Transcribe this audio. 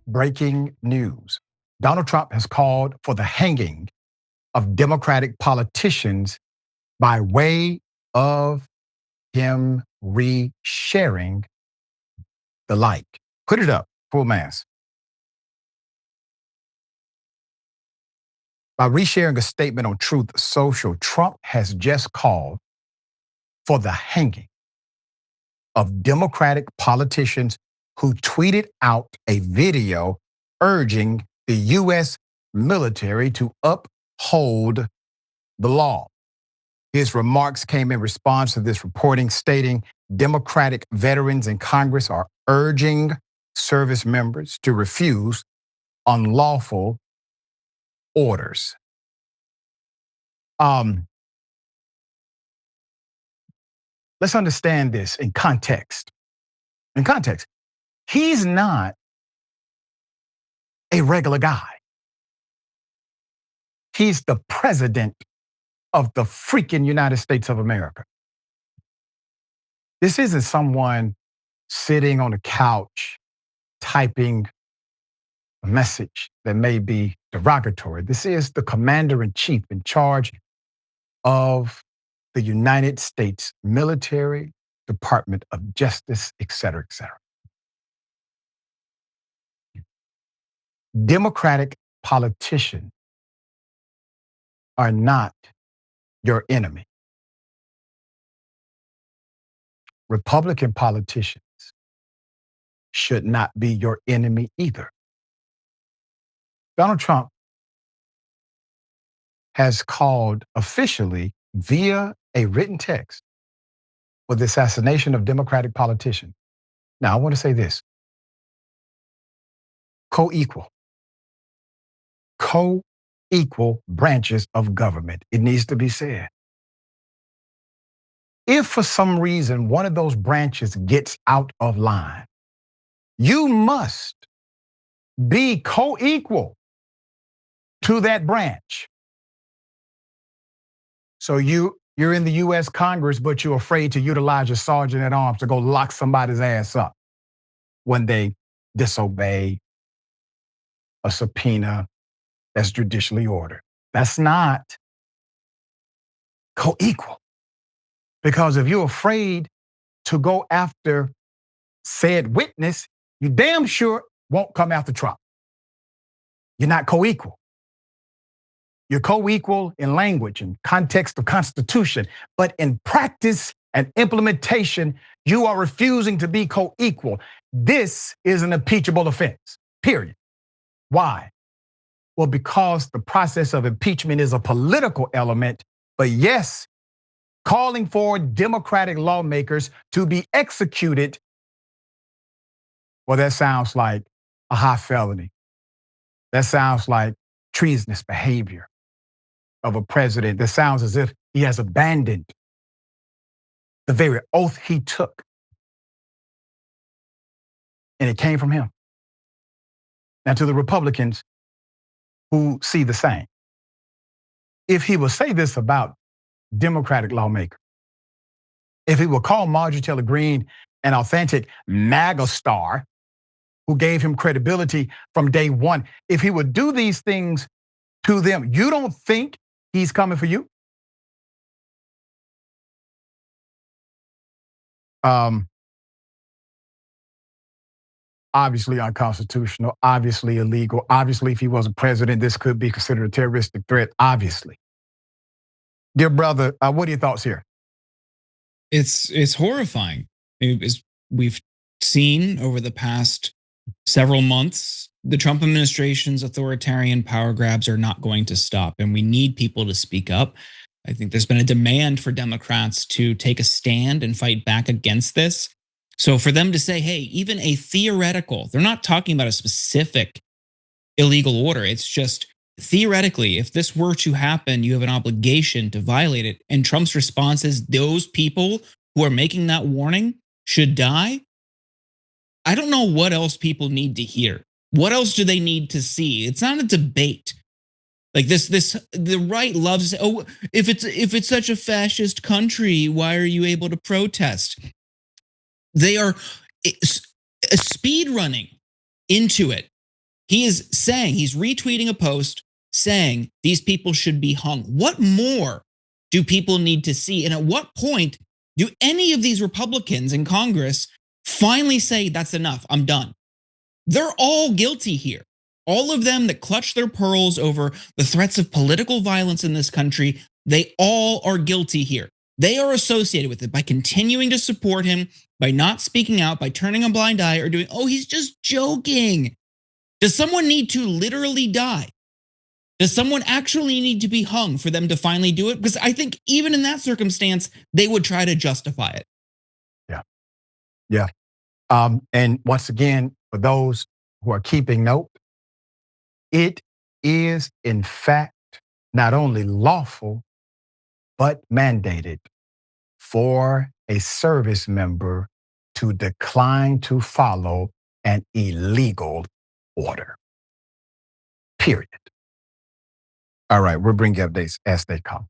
Breaking news. Donald Trump has called for the hanging of Democratic politicians by way of him resharing the like. Put it up, full mass. By resharing a statement on Truth Social, Trump has just called for the hanging of Democratic politicians who tweeted out a video urging the U.S. military to uphold the law. His remarks came in response to this reporting, stating Democratic veterans in Congress are urging service members to refuse unlawful orders. Let's understand this in context. In context, he's not a regular guy. He's the president of the freaking United States of America. This isn't someone sitting on a couch typing a message that may be derogatory. This is the commander-in-chief in charge of the United States military, Department of Justice, et cetera, et cetera. Democratic politicians are not your enemy. Republican politicians should not be your enemy either. Donald Trump has called officially via a written text for the assassination of Democratic politicians. Now, I want to say this. Co-equal branches of government. It needs to be said. If for some reason one of those branches gets out of line, you must be co-equal to that branch. So you're in the U.S. Congress, but you're afraid to utilize your sergeant at arms to go lock somebody's ass up when they disobey a subpoena that's judicially ordered. That's not co-equal. Because if you're afraid to go after said witness, you damn sure won't come after Trump. You're not co-equal. You're co-equal in language and context of Constitution, but in practice and implementation, you are refusing to be co-equal. This is an impeachable offense, period. Why? Well, because the process of impeachment is a political element, but yes, calling for Democratic lawmakers to be executed, well, that sounds like a high felony. That sounds like treasonous behavior of a president. That sounds as if he has abandoned the very oath he took. And it came from him. Now, to the Republicans who see the same, if he will say this about Democratic lawmaker, if he will call Marjorie Taylor Greene an authentic MAGA star who gave him credibility from day one, if he would do these things to them, you don't think he's coming for you? Obviously unconstitutional, obviously illegal. Obviously, if he wasn't president, this could be considered a terroristic threat, obviously. Dear brother, what are your thoughts here? It's horrifying. We've seen over the past several months, the Trump administration's authoritarian power grabs are not going to stop, and we need people to speak up. I think there's been a demand for Democrats to take a stand and fight back against this. So for them to say, hey, even a theoretical, they're not talking about a specific illegal order. It's just theoretically, if this were to happen, you have an obligation to violate it. And Trump's response is those people who are making that warning should die. I don't know what else people need to hear. What else do they need to see? It's not a debate. Like the right loves, oh, if it's such a fascist country, why are you able to protest? They are speed running into it He is saying, he's retweeting a post saying these people should be hung. What more do people need to see? And at what point do any of these Republicans in Congress finally say, that's enough, I'm done? They're all guilty here. All of them that clutch their pearls over the threats of political violence in this country, they all are guilty here. They are associated with it by continuing to support him, by not speaking out, by turning a blind eye, or doing, oh, he's just joking. Does someone need to literally die? Does someone actually need to be hung for them to finally do it? Because I think even in that circumstance, they would try to justify it. Yeah. And once again, for those who are keeping note, it is in fact not only lawful, but mandated for a service member to decline to follow an illegal order. Period. All right, we'll bring you updates as they come.